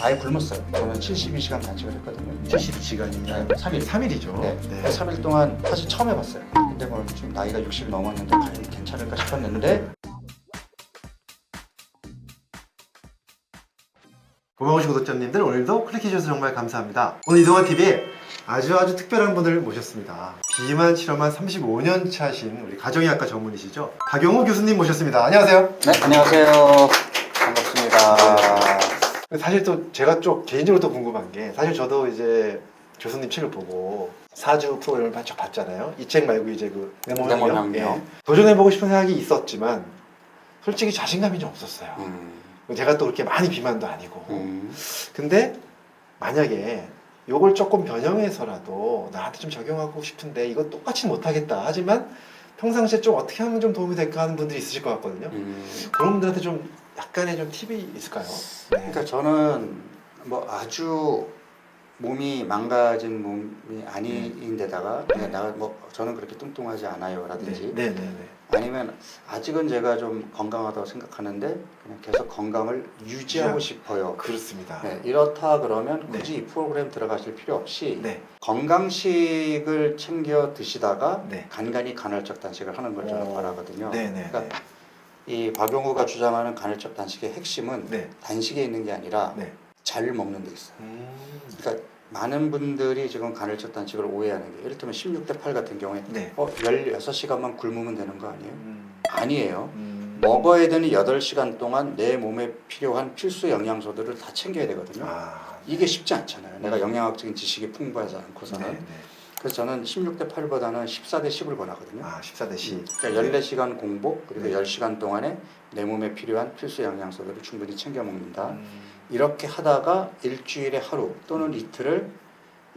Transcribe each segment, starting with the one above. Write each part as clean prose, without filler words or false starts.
아예 굶었어요. 저는 72시간 단식을 했거든요. 72시간이면 3일. 3일이죠. 네. 3일 동안 사실 처음 해봤어요. 근데 뭐 좀 나이가 60이 넘었는데 과연 괜찮을까 싶었는데 고마우신 구독자님들, 오늘도 클릭해주셔서 정말 감사합니다. 오늘 이동환TV에 아주 특별한 분을 모셨습니다. 비만 치료만 35년 차신 우리 가정의학과 전문의시죠, 박용호 교수님 모셨습니다. 안녕하세요. 네, 안녕하세요. 반갑습니다. 사실 또 제가 좀 개인적으로 또 궁금한 게, 사실 저도 이제 교수님 책을 보고 사주 프로그램을 바짝 봤잖아요. 이 책 말고 이제 그 내 몸의 혁명. 예. 도전해보고 싶은 생각이 있었지만 솔직히 자신감이 좀 없었어요. 제가 또 그렇게 많이 비만도 아니고. 근데 만약에 요걸 조금 변형해서라도 나한테 좀 적용하고 싶은데 이거 똑같이 못하겠다, 하지만 평상시에 좀 어떻게 하면 좀 도움이 될까 하는 분들이 있으실 것 같거든요. 그런 분들한테 좀 약간의 좀 팁이 있을까요? 네. 그러니까 저는 뭐 아주 몸이 망가진 몸이 아닌데다가 저는 그렇게 뚱뚱하지 않아요라든지 네. 아니면 아직은 제가 좀 건강하다고 생각하는데 그냥 계속 건강을 유지하고 싶어요. 그렇습니다. 네, 이렇다 그러면 네. 굳이 이 프로그램 들어가실 필요 없이 네. 건강식을 챙겨 드시다가 네. 간간히 간헐적 단식을 하는 걸 저는 바라거든요. 네네. 그러니까 이 박용호가 주장하는 간헐적 단식의 핵심은 네. 단식에 있는 게 아니라 네. 잘 먹는 데 있어요. 그러니까 많은 분들이 지금 간헐적 단식을 오해하는 게, 예를 들면 16대 8 같은 경우에 네. 16시간만 굶으면 되는 거 아니에요? 아니에요. 먹어야 되는 8시간 동안 내 몸에 필요한 필수 영양소들을 다 챙겨야 되거든요. 이게 쉽지 않잖아요. 내가 영양학적인 지식이 풍부하지 않고서는. 네. 그래서 저는 16대 8보다는 14대 10을 권하거든요. 14대 10. 그러니까 14시간 공복, 그리고 네. 10시간 동안에 내 몸에 필요한 필수 영양소들을 충분히 챙겨 먹는다. 이렇게 하다가 일주일에 하루 또는 이틀을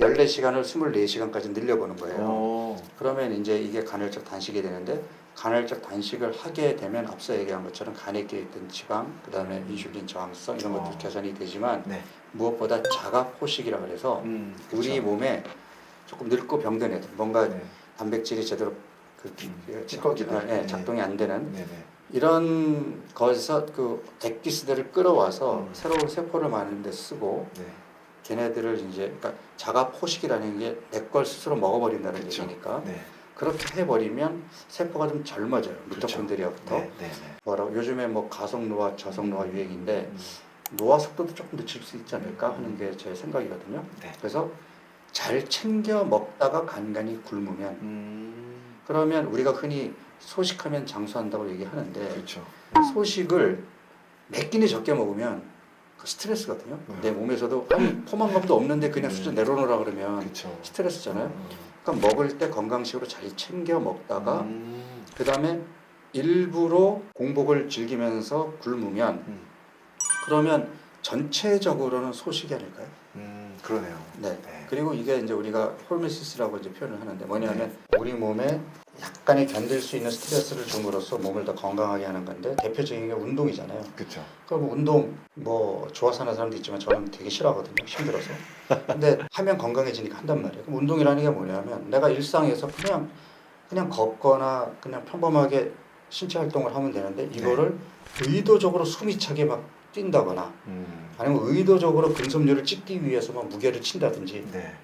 14시간을 24시간까지 늘려보는 거예요. 그러면 이제 이게 간헐적 단식이 되는데, 간헐적 단식을 하게 되면 앞서 얘기한 것처럼 간에 끼어있던 지방, 그 다음에 인슐린 저항성 이런 것들 개선이 되지만 네. 무엇보다 자가포식이라고 해서 우리 몸에 조금 늙고 병든 애들, 뭔가 네. 단백질이 제대로 찌꺼기들. 작동이 안 되는 네네. 이런 것에서 그 덱기스들을 끌어와서 새로운 세포를 만드는 데 쓰고, 네. 걔네들을 이제 그러니까 자가 포식이라는 게 내 걸 스스로 먹어버린다는 그쵸. 얘기니까 네. 그렇게 해버리면 세포가 좀 젊어져요. 미토콘드리아부터. 네. 뭐라고 요즘에 뭐 가속노화, 저속노화 유행인데 노화 속도도 조금 늦출 수 있지 않을까 하는 게 제 생각이거든요. 네. 그래서 잘 챙겨 먹다가 간간히 굶으면 그러면 우리가 흔히 소식하면 장수한다고 얘기하는데, 그렇죠. 소식을 몇 끼니 적게 먹으면 그 스트레스거든요. 내 몸에서도 아니 포만감도 없는데 그냥 수준 내려놓으라 그러면 그렇죠. 스트레스잖아요. 그러니까 먹을 때 건강식으로 잘 챙겨 먹다가 그 다음에 일부러 공복을 즐기면서 굶으면 그러면 전체적으로는 소식이 아닐까요? 그러네요. 네. 네. 그리고 이게 이제 우리가 홀메시스라고 이제 표현을 하는데 뭐냐면 우리 몸에 약간의 견딜 수 있는 스트레스를 줌으로써 몸을 더 건강하게 하는 건데, 대표적인 게 운동이잖아요. 그렇죠. 그럼 운동 뭐 좋아서 하는 사람도 있지만 저는 되게 싫어하거든요. 힘들어서. 근데 하면 건강해지니까 한단 말이에요. 그럼 운동이라는 게 뭐냐면 내가 일상에서 그냥 걷거나 그냥 평범하게 신체 활동을 하면 되는데, 이거를 의도적으로 숨이 차게 막 뛴다거나 아니면 의도적으로 근섬유를 찍기 위해서 막 무게를 친다든지, 네.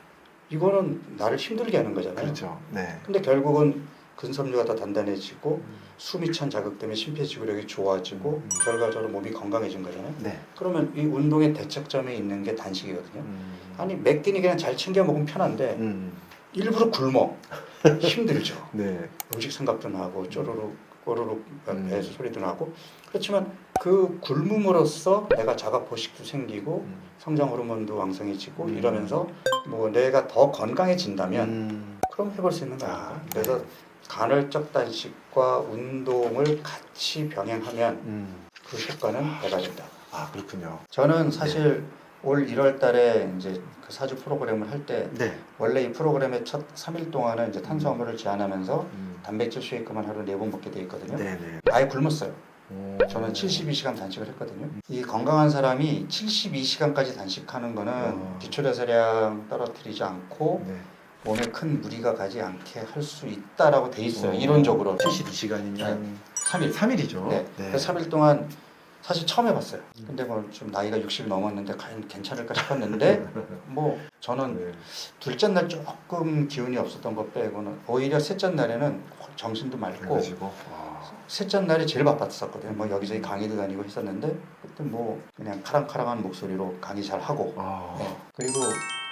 이거는 나를 힘들게 하는 거잖아요. 그렇죠. 네. 근데 결국은 근섬유가 더 단단해지고 숨이 찬 자극 때문에 심폐지구력이 좋아지고 결과적으로 몸이 건강해진 거잖아요. 네. 그러면 이 운동의 대척점에 있는 게 단식이거든요. 아니 몇 끼니 그냥 잘 챙겨 먹으면 편한데 일부러 굶어 힘들죠. 네. 음식 생각도 나고 쪼르륵 꼬르륵 배에서 소리도 나고. 그렇지만 그 굶음으로써 내가 자가 포식도 생기고 성장 호르몬도 왕성해지고 이러면서 뭐 내가 더 건강해진다면 그럼 해볼 수 있는 거야. 그래서 간헐적 단식과 운동을 같이 병행하면 그 효과는 배가 된다. 그렇군요. 저는 사실 올 1월 달에 이제 그 사주 프로그램을 할 때 네. 원래 이 프로그램의 첫 3일 동안은 이제 탄수화물을 제한하면서 단백질 쉐이크만 하루 4번 먹게 돼 있거든요. 네네. 아예 굶었어요. 저는 72시간 단식을 했거든요. 이 건강한 사람이 72시간까지 단식하는 거는 기초대사량 떨어뜨리지 않고 네. 몸에 큰 무리가 가지 않게 할 수 있다라고 돼 있어요. 이론적으로. 72시간이면 3일. 3일이죠. 네. 그래서 3일 동안 사실 처음 해봤어요. 근데 뭐 좀 나이가 60 넘었는데 과연 괜찮을까 싶었는데 뭐 저는 네. 둘째 날 조금 기운이 없었던 것 빼고는 오히려 셋째 날에는 정신도 맑고 그래가지고 셋째 날이 제일 바빴었거든요. 뭐 여기저기 강의도 다니고 했었는데 그때 뭐 그냥 카랑카랑한 목소리로 강의 잘 하고 네. 그리고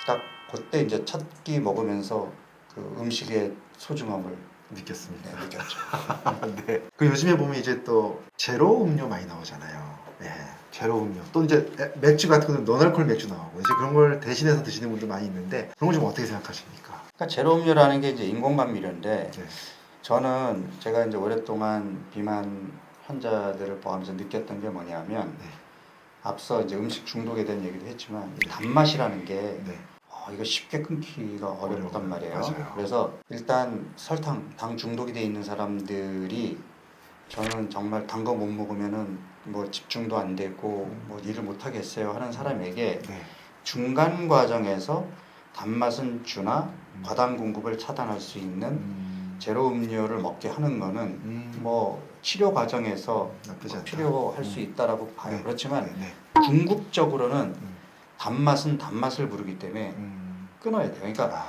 딱 그때 이제 첫 끼 먹으면서 그 음식의 소중함을 느꼈습니다. 네, 느꼈죠. 네. 그 요즘에 보면 이제 또 제로 음료 많이 나오잖아요. 네. 제로 음료 또 이제 맥주 같은 거는 노알콜 맥주 나오고 이제 그런 걸 대신해서 드시는 분들 많이 있는데 그런 거 좀 어떻게 생각하십니까? 그러니까 제로 음료라는 게 이제 인공감미료인데 네. 저는 제가 이제 오랫동안 비만 환자들을 보면서 느꼈던 게 뭐냐면 네. 앞서 이제 음식 중독에 대한 얘기도 했지만 이 단맛이라는 게 네. 이거 쉽게 끊기가 어렵단 말이에요. 맞아요. 그래서 일단 설탕, 당 중독이 돼 있는 사람들이 저는 정말 단 거 못 먹으면은 뭐 집중도 안 되고 뭐 일을 못 하겠어요 하는 사람에게 네. 중간 과정에서 단맛은 주나 과당 공급을 차단할 수 있는 제로 음료를 먹게 하는 거는 뭐 치료 과정에서 나쁘지 않다. 필요할 수 있다라고 봐요. 네. 그렇지만 네. 궁극적으로는 단맛은 단맛을 부르기 때문에 끊어야 돼요. 그러니까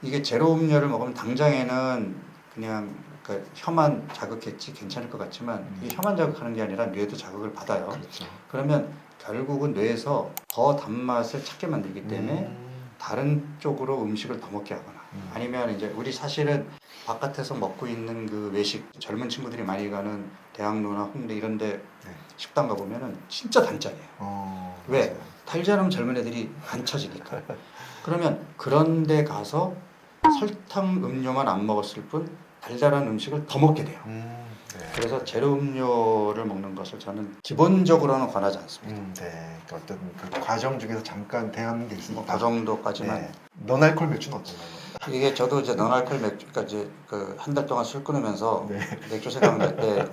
이게 제로 음료를 먹으면 당장에는 그냥 그 혀만 자극했지 괜찮을 것 같지만 이 혀만 자극하는 게 아니라 뇌도 자극을 받아요. 그렇죠. 그러면 결국은 뇌에서 더 단맛을 찾게 만들기 때문에 다른 쪽으로 음식을 더 먹게 하거나 아니면 이제 우리 사실은 바깥에서 먹고 있는 그 외식 젊은 친구들이 많이 가는 대학로나 홍대 이런 데 식당 가보면은 진짜 단짠이에요. 왜? 맞아요. 달지 않으면 젊은 애들이 안 쳐지니까. 그러면 그런 데 가서 설탕 음료만 안 먹었을 뿐 달달한 음식을 더 먹게 돼요. 네. 그래서 제로 음료를 먹는 것을 저는 기본적으로는 권하지 않습니다. 네. 그러니까 어떤 그 과정 중에서 잠깐 대하는 게 있으니까. 뭐 그 정도까지만. 네. 노알콜 맥주는 어떤가요? 이게 저도 이제 너날콜 맥주가 이제 그 한 달 동안 술 끊으면서 네. 맥주 생각날 때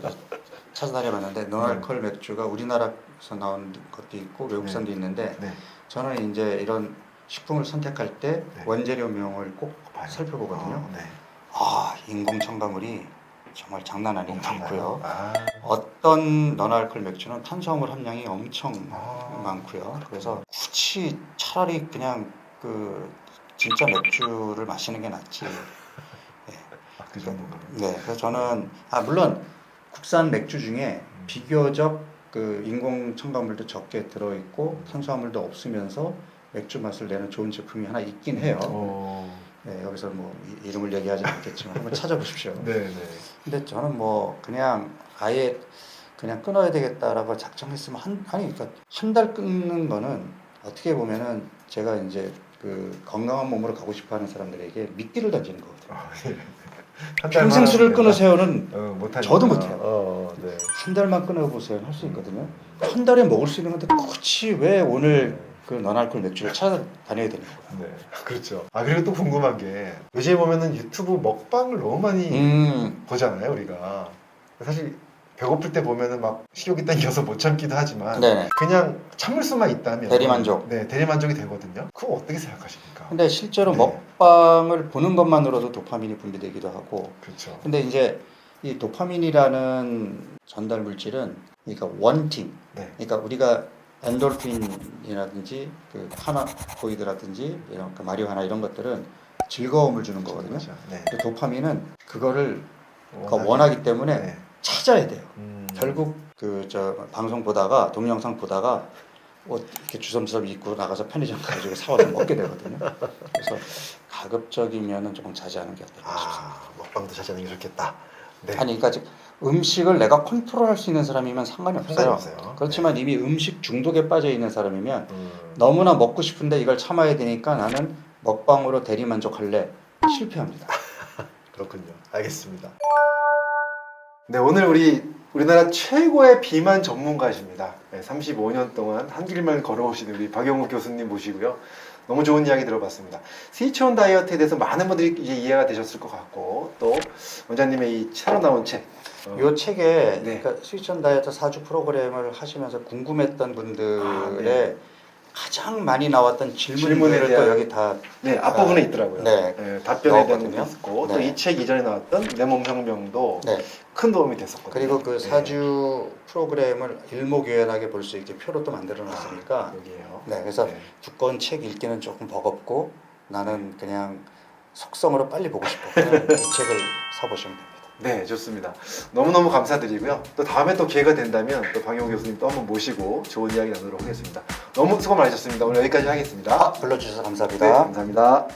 찾아다녀봤는데 너날콜 맥주가 우리나라에서 나온 것도 있고 외국산도 있는데 네. 저는 이제 이런 식품을 선택할 때 네. 원재료명을 꼭 봐요. 살펴보거든요. 네. 인공 첨가물이 정말 장난 아니게 많고요. 아. 어떤 너날콜 맥주는 탄수화물 함량이 엄청 아. 많고요. 그래서 굳이 차라리 그냥 그 진짜 맥주를 마시는 게 낫지. 그 정도인가요? 네, 그래서 저는 물론 국산 맥주 중에 비교적 그 인공 첨가물도 적게 들어있고 탄수화물도 없으면서 맥주 맛을 내는 좋은 제품이 하나 있긴 해요. 네, 여기서 뭐 이름을 얘기하지 않겠지만 한번 찾아보십시오. 네. 근데 저는 뭐 그냥 아예 그냥 끊어야 되겠다라고 작정했으면 그러니까 한 달 끊는 거는 어떻게 보면은 제가 이제 그 건강한 몸으로 가고 싶어하는 사람들에게 미끼를 던지는 거거든요. 평생 술을 끊으세요는 저도 못해요. 네. 한 달만 끊어보세요 할 수 있거든요. 한 달에 먹을 수 있는 건데 굳이 왜 오늘 그 너날콜 맥주를 찾아다녀야 되는 거예요. 네, 그렇죠. 그리고 또 궁금한 게 요즘에 보면은 유튜브 먹방을 너무 많이 보잖아요, 우리가. 사실 배고플 때 보면은 막 식욕이 땡겨서 못 참기도 하지만 네네. 그냥 참을 수만 있다면 대리만족. 네, 대리만족이 되거든요. 그거 어떻게 생각하십니까? 근데 실제로 네. 먹방을 보는 것만으로도 도파민이 분비되기도 하고. 그렇죠. 근데 이제 이 도파민이라는 전달 물질은 그러니까 원팅. 네. 그러니까 우리가 엔돌핀이라든지 그 카나보이드라든지 이런 그 마리화나 이런 것들은 즐거움을 주는 거거든요. 그렇죠. 네. 근데 도파민은 그거를 원하기 때문에 네. 찾아야 돼요. 결국 그 저 방송 보다가 동영상 보다가 옷 이렇게 주섬주섬 입고 나가서 편의점 가지고 사와서 먹게 되거든요. 그래서 가급적이면은 조금 자제하는 게 어떨까 싶습니다. 먹방도 자제하는 게 좋겠다. 네. 아니 그러니까 즉 음식을 내가 컨트롤할 수 있는 사람이면 상관이 없어요. 그렇지만 이미 음식 중독에 빠져 있는 사람이면 너무나 먹고 싶은데 이걸 참아야 되니까 나는 먹방으로 대리만족할래 실패합니다. 그렇군요. 알겠습니다. 네, 오늘 우리나라 최고의 비만 전문가이십니다. 네, 35년 동안 한 길만 걸어오시는 우리 박영욱 교수님 모시고요. 너무 좋은 이야기 들어봤습니다. 스위치온 다이어트에 대해서 많은 분들이 이제 이해가 되셨을 것 같고 또 원장님의 이 새로 나온 책. 이 책에 네. 그러니까 스위치온 다이어트 4주 프로그램을 하시면서 궁금했던 분들의 네. 가장 많이 나왔던 질문에 질문들을 대한- 또 여기 다 네, 앞부분에 있더라고요. 네. 답변에 대한 넣었거든요. 것도 있고 네. 또 이 책 이전에 나왔던 내 몸 혁명도 네. 큰 도움이 됐었거든요. 그리고 그 네. 사주 프로그램을 일목요연하게 볼 수 있게 표로 또 만들어 놨으니까 여기에요. 네, 그래서 네. 두꺼운 책 읽기는 조금 버겁고 나는 그냥 속성으로 빨리 보고 싶었거든요. 이 책을 사보시면 됩니다. 네, 좋습니다. 너무너무 감사드리고요. 또 다음에 또 기회가 된다면 또 방용 교수님 또 한번 모시고 좋은 이야기 나누도록 하겠습니다. 너무 수고 많으셨습니다. 오늘 여기까지 하겠습니다. 불러주셔서 네, 감사합니다. 감사합니다.